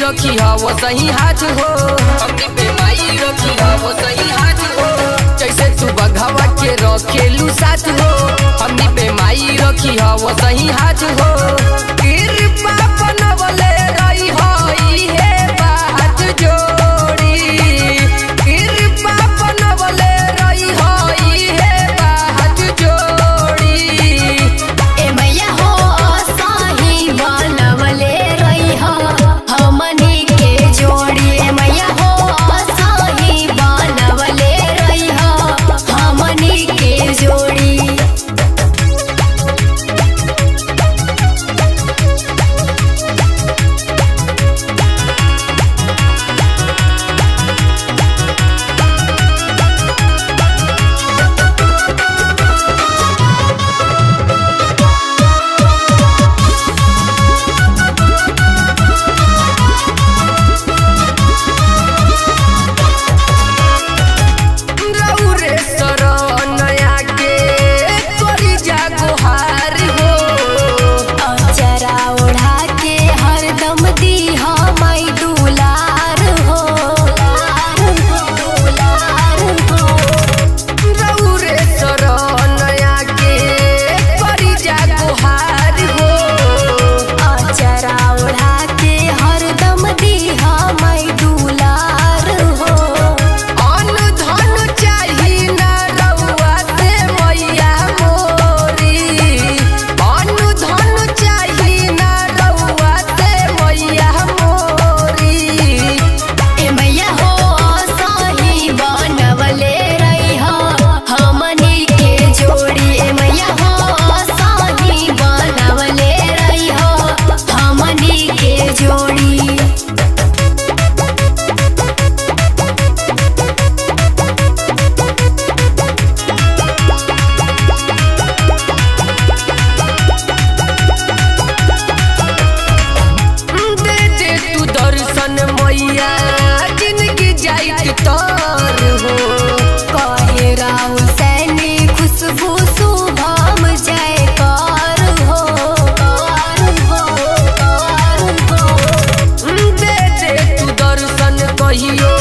रखी वो सही हाथ हो, हमनी पे माई रखी वो सही हाथ हो। जैसे तू बघवा के रखेलू साथ हो, हमनी पे माई रखी वो सही हाथ हो। कृपा बनवले रही हो इहे बात जोड़ी, कृपा बनवले रही हो इहे बात जोड़ी। ए मैया हो साही बनवले रही हो हमनी के जोड़ी। ए मैया हो साही बनवले रही हो हमनी के जोड़ी। मैया जिंदगी जाइत तार हो, कहे राहुल सैनी खुशबू शुभम जयकार हो। दे तू दर्शन कहियो